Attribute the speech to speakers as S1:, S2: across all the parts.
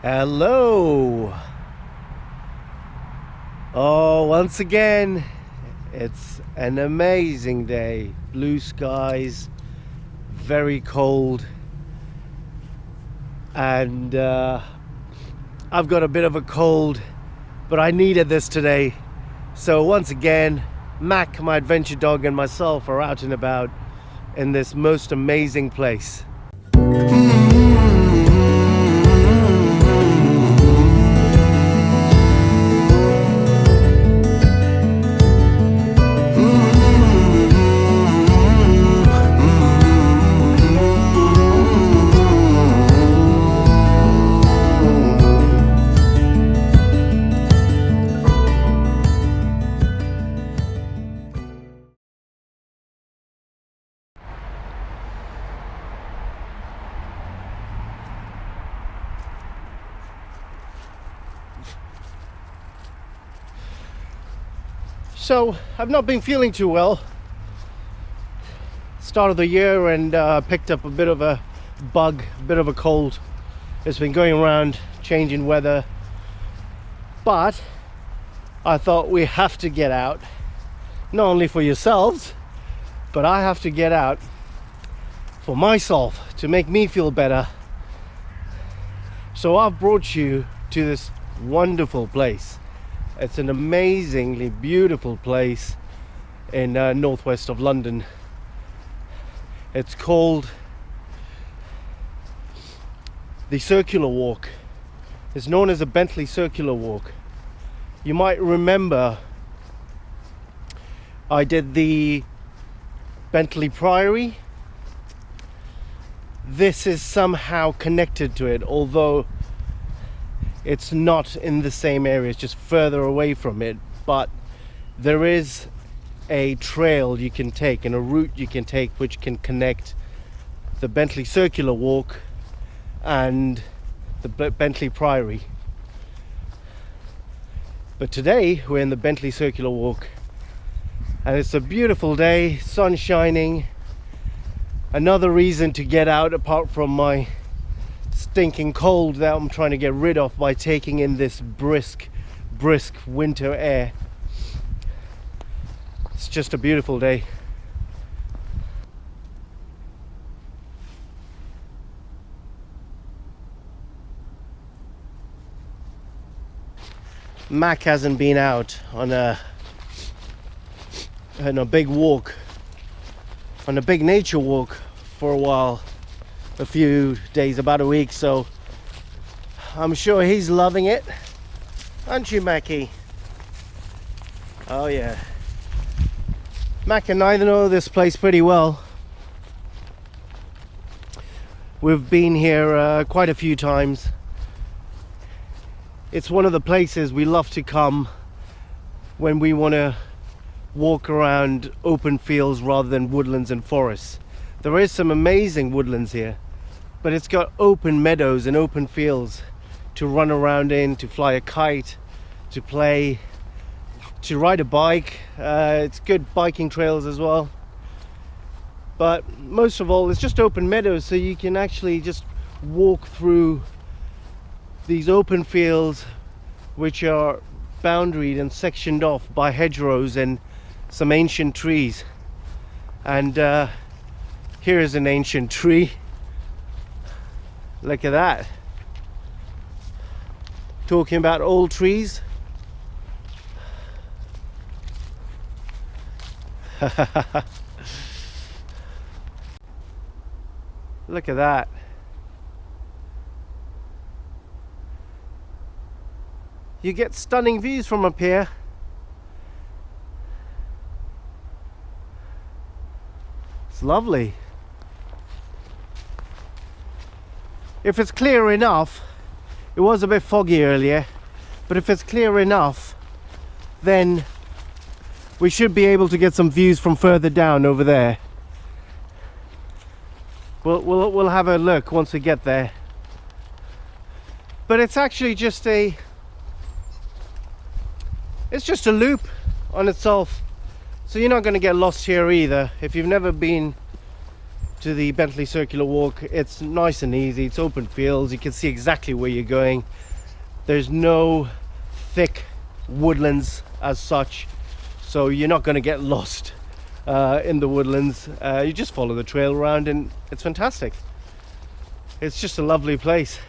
S1: Hello. Oh, once again, it's an amazing day. Blue skies, very cold, and I've got a bit of a cold, but I needed this today. So once again, Mac, my adventure dog, and myself are out and about in this most amazing place. So I've not been feeling too well. Start of the year, and picked up a bit of a bug, a bit of a cold. It's been going around, changing weather. But I thought we have to get out, not only for yourselves, but I have to get out for myself to make me feel better. So I've brought you to this wonderful place. It's an amazingly beautiful place in northwest of London. It's called the Circular Walk. It's known as the Bentley Circular Walk. You might remember I did the Bentley Priory. This is somehow connected to it, although it's not in the same area, it's just further away from it. But there is a trail you can take and a route you can take which can connect the Bentley Circular Walk and the Bentley Priory. But today we're in the Bentley Circular Walk, and it's a beautiful day, sun shining. Another reason to get out, apart from my stinking cold that I'm trying to get rid of by taking in this brisk winter air. It's just a beautiful day. Mac hasn't been out on a big walk, on a big nature walk for a while. A few days, about a week, so I'm sure he's loving it, aren't you, Mackie? Oh yeah. Mac and I know this place pretty well. We've been here quite a few times. It's one of the places we love to come when we want to walk around open fields rather than woodlands and forests. There is some amazing woodlands here, but it's got open meadows and open fields to run around in, to fly a kite, to play, to ride a bike. It's good biking trails as well. But most of all, it's just open meadows, so you can actually just walk through these open fields which are boundaried and sectioned off by hedgerows and some ancient trees. And here is an ancient tree. Look at that. Talking about old trees. Look at that. You get stunning views from up here. It's lovely. If it's clear enough, it was a bit foggy earlier, but if it's clear enough, then we should be able to get some views from further down over there. We'll have a look once we get there. But it's actually just a loop on itself, so you're not going to get lost here either. If you've never been to the Bentley Circular Walk. It's nice and easy, it's open fields, you can see exactly where you're going. There's no thick woodlands as such, so you're not going to get lost in the woodlands. You just follow the trail around and it's fantastic. It's just a lovely place.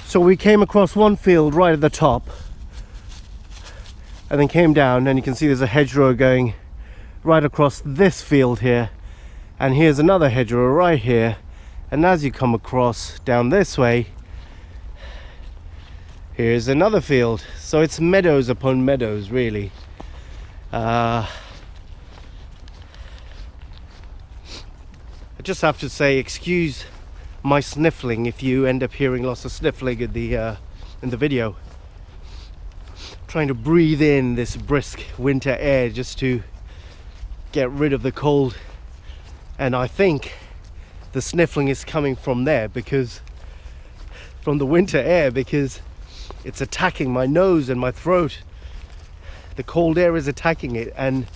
S1: So we came across one field right at the top and then came down, and you can see there's a hedgerow going right across this field here, and here's another hedgerow right here, and as you come across down this way, here's another field. So it's meadows upon meadows, really. I just have to say, excuse my sniffling if you end up hearing lots of sniffling in the video. Trying to breathe in this brisk winter air just to get rid of the cold, and I think the sniffling is coming from there, because from the winter air, because it's attacking my nose and my throat. The cold air is attacking it and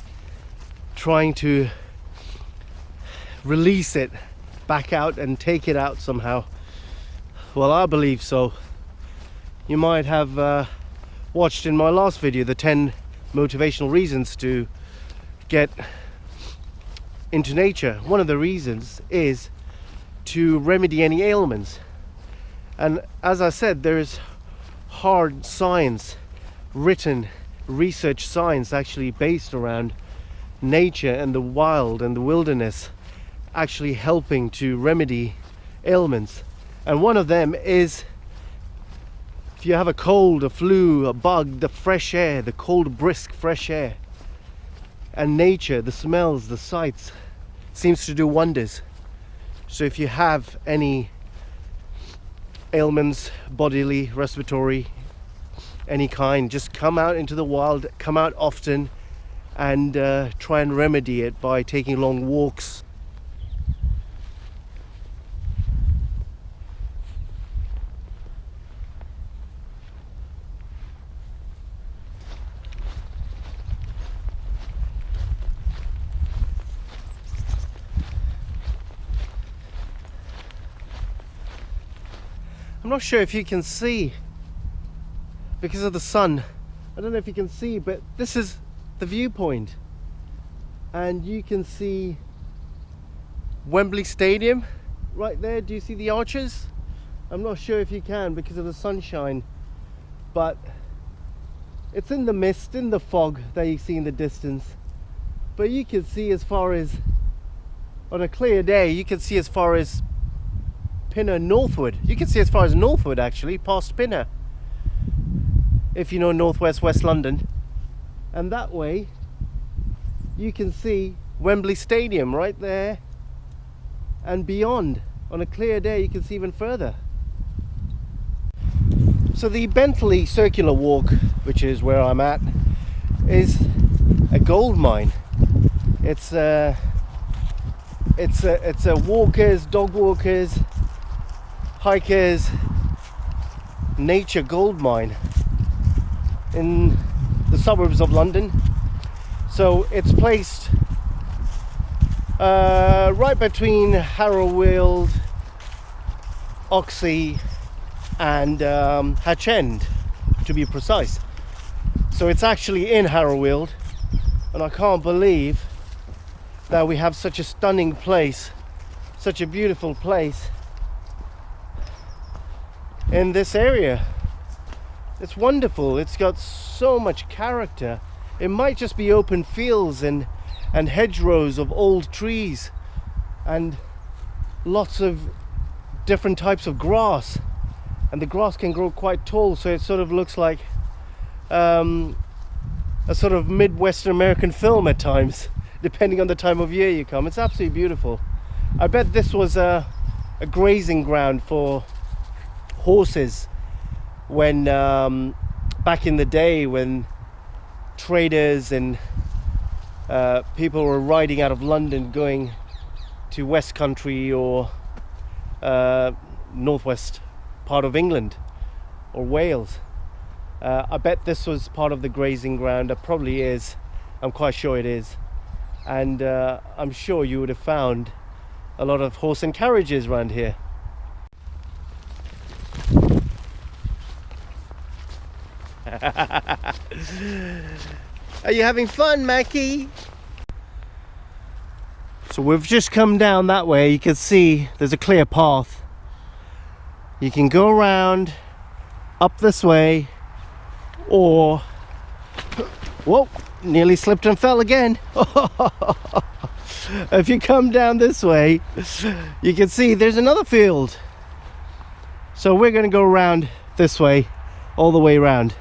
S1: trying to release it back out and take it out somehow. Well, I believe so. You might have watched in my last video the 10 motivational reasons to get into nature. One of the reasons is to remedy any ailments, and as I said, there's hard science, written research science actually based around nature and the wild and the wilderness actually helping to remedy ailments. And one of them is, if you have a cold, a flu, a bug, the fresh air, the cold brisk fresh air, and nature, the smells, the sights, seems to do wonders. So if you have any ailments, bodily, respiratory, any kind, just come out into the wild, come out often, and try and remedy it by taking long walks. I'm not sure if you can see because of the sun. I don't know if you can see, but this is the viewpoint, and you can see Wembley Stadium right there. Do you see the arches? I'm not sure if you can because of the sunshine, but it's in the mist, in the fog that you see in the distance, but you can see as far as, on a clear day, you can see as far as Pinner northward. You can see as far as northward, actually, past Pinner, if you know northwest West London. And that way you can see Wembley Stadium right there, and beyond. On a clear day you can see even further. So the Bentley Circular Walk, which is where I'm at, is a gold mine. It's a walkers, dog walkers, hikers, nature gold mine in the suburbs of London. So it's placed right between Harrowweald, Oxley and Hatch End, to be precise. So it's actually in Harrowweald, and I can't believe that we have such a stunning place, such a beautiful place in this area. It's wonderful. It's got so much character. It might just be open fields and hedgerows of old trees and lots of different types of grass, and the grass can grow quite tall, so it sort of looks like a sort of Midwestern American film at times, depending on the time of year you come. It's absolutely beautiful. I bet this was a grazing ground for horses when back in the day, when traders and people were riding out of London going to West Country or northwest part of England or Wales. I bet this was part of the grazing ground. It probably is. I'm quite sure it is. And I'm sure you would have found a lot of horse and carriages around here. Are you having fun, Mackie? So we've just come down that way. You can see there's a clear path. You can go around up this way, or whoa, nearly slipped and fell again. If you come down this way, you can see there's another field. So we're going to go around this way, all the way around.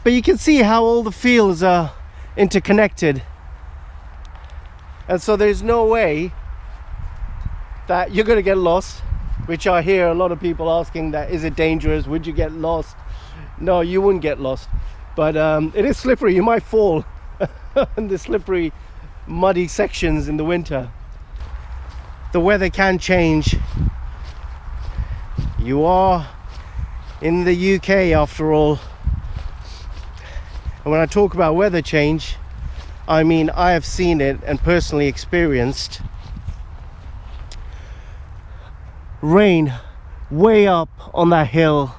S1: But you can see how all the fields are interconnected. And so there's no way that you're going to get lost, which I hear a lot of people asking that, is it dangerous? Would you get lost? No, you wouldn't get lost. But it is slippery. You might fall in the slippery, muddy sections in the winter. The weather can change. You are in the UK after all. And when I talk about weather change, I mean I have seen it and personally experienced rain way up on that hill,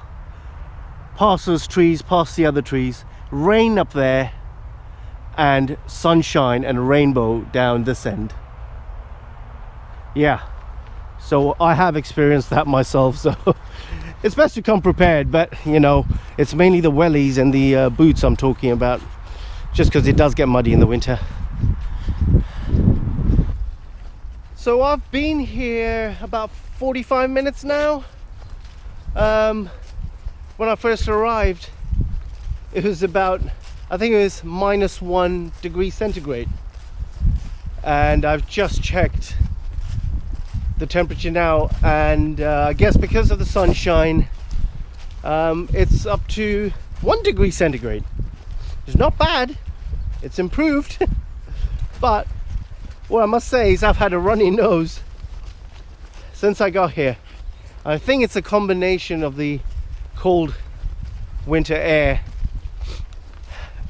S1: past those trees, past the other trees, rain up there, and sunshine and a rainbow down this end. Yeah, so I have experienced that myself, so it's best to come prepared. But you know, it's mainly the wellies and the boots I'm talking about, just because it does get muddy in the winter. So I've been here about 45 minutes now. When I first arrived, it was about, I think it was -1 degree centigrade, and I've just checked the temperature now, and I guess because of the sunshine, it's up to 1 degree centigrade. It's not bad, it's improved. But what I must say is I've had a runny nose since I got here. I think it's a combination of the cold winter air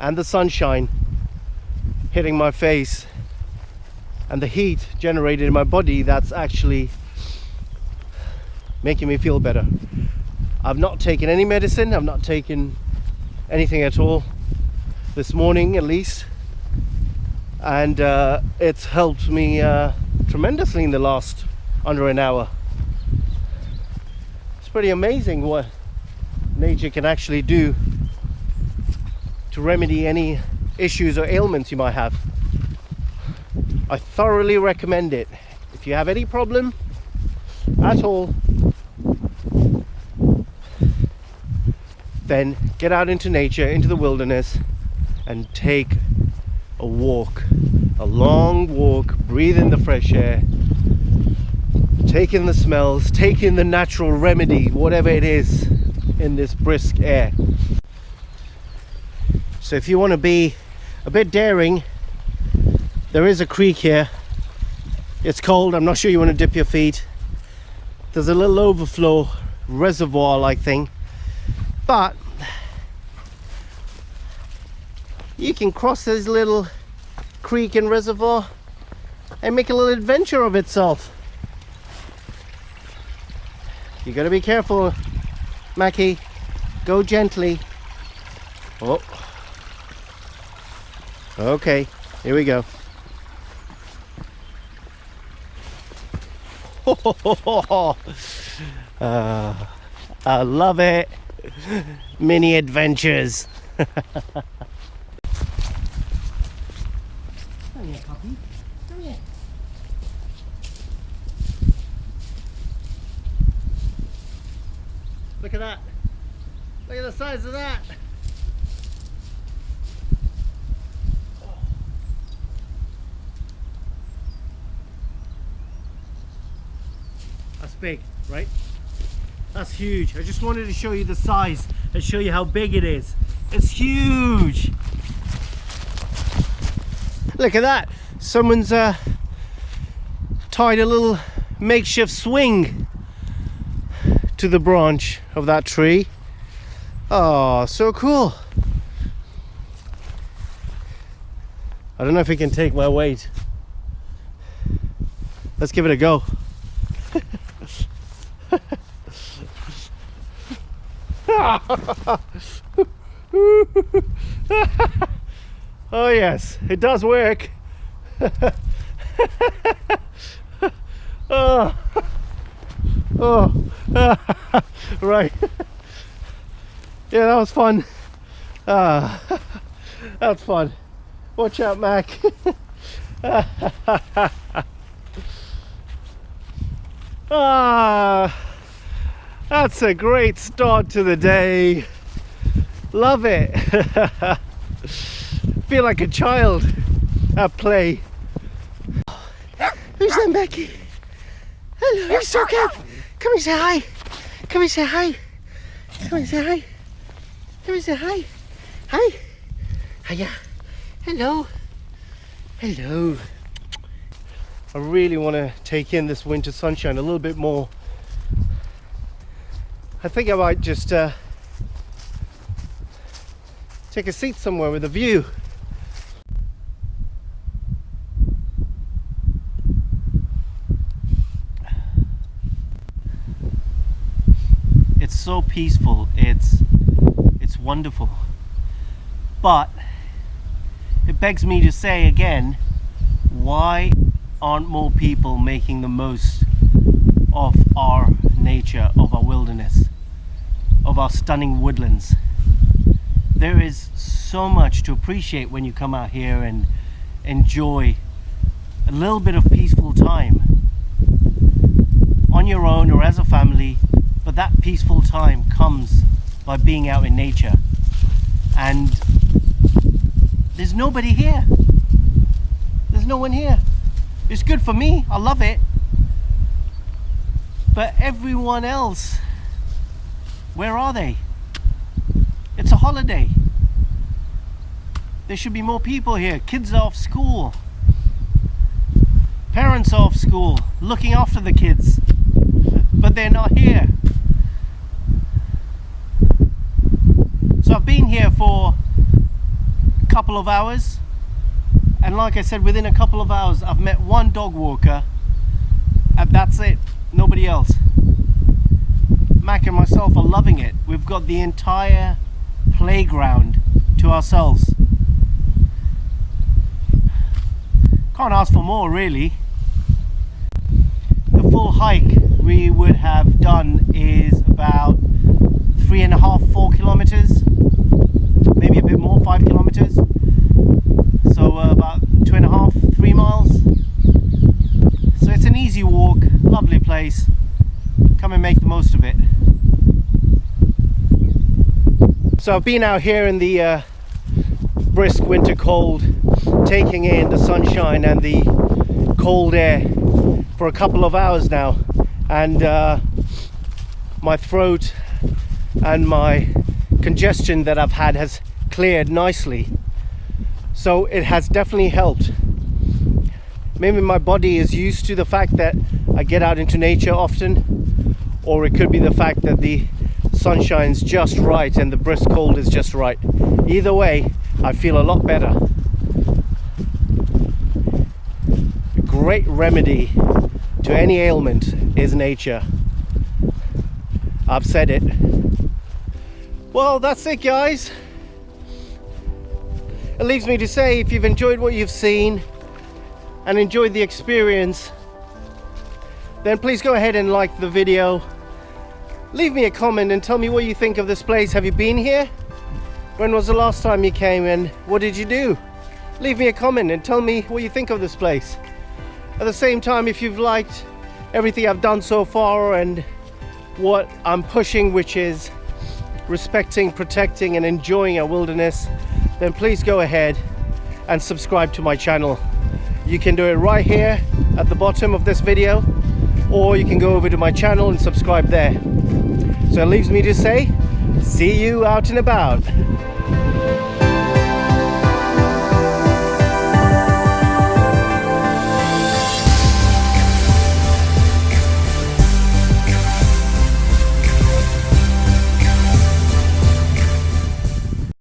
S1: and the sunshine hitting my face and the heat generated in my body that's actually making me feel better. I've not taken any medicine, I've not taken anything at all this morning at least, and it's helped me tremendously in the last under an hour. It's pretty amazing what nature can actually do to remedy any issues or ailments you might have. I thoroughly recommend it. If you have any problem at all, then get out into nature, into the wilderness, and take a walk, a long walk. Breathe in the fresh air, take in the smells, take in the natural remedy, whatever it is in this brisk air. So if you want to be a bit daring, there is a creek here. It's cold, I'm not sure you want to dip your feet. There's a little overflow reservoir like thing, but you can cross this little creek and reservoir and make a little adventure of itself. You gotta be careful, Mackie. Go gently. Oh. Okay, here we go. I love it. Mini adventures. Come here, puppy. Come here. Look at that. Look at the size of that. That's big, right? That's huge. I just wanted to show you the size and show you how big it is. It's huge. Look at that. Someone's tied a little makeshift swing to the branch of that tree. Oh, so cool. I don't know if it can take my weight. Let's give it a go. Oh yes, it does work. Oh. Right. Yeah, that was fun. That's fun. Watch out, Mac. That's a great start to the day. Love it. Feel like a child at play. Who's that, Becky? Hello, you're so cute. Come and say hi. Come and say hi. Come and say hi. Come and say hi. Hi. Hiya. Hello. Hello. I really want to take in this winter sunshine a little bit more. I think I might just take a seat somewhere with a view. It's so peaceful, it's wonderful. But it begs me to say again, why aren't more people making the most of our nature, of our wilderness, of our stunning woodlands? There is so much to appreciate when you come out here and enjoy a little bit of peaceful time on your own or as a family. But that peaceful time comes by being out in nature, and there's nobody here. There's no one here. It's good for me, I love it, but everyone else, where are they? It's a holiday. There should be more people here. Kids are off school, parents are off school looking after the kids, but they're not here. So I've been here for a couple of hours, and like I said, within a couple of hours I've met one dog walker, and that's it, nobody else. Mac and myself are loving it. We've got the entire playground to ourselves. Can't ask for more, really. The full hike we would have done is about 3.5–4 kilometers, maybe a bit more, 5 kilometers. So about 2.5–3 miles. So it's an easy walk, lovely place. Come and make the most of it. So I've been out here in the brisk winter cold, taking in the sunshine and the cold air for a couple of hours now, and my throat and my congestion that I've had has cleared nicely. So it has definitely helped. Maybe my body is used to the fact that I get out into nature often, or it could be the fact that the sunshine's just right and the brisk cold is just right. Either way, I feel a lot better. A great remedy to any ailment is nature. I've said it. Well, that's it, guys. It leaves me to say, if you've enjoyed what you've seen and enjoyed the experience, then please go ahead and like the video. Leave me a comment and tell me what you think of this place. Have you been here? When was the last time you came, and what did you do? Leave me a comment and tell me what you think of this place. At the same time, if you've liked everything I've done so far and what I'm pushing, which is respecting, protecting and enjoying our wilderness, then please go ahead and subscribe to my channel. You can do it right here at the bottom of this video, or you can go over to my channel and subscribe there. So it leaves me to say, see you out and about.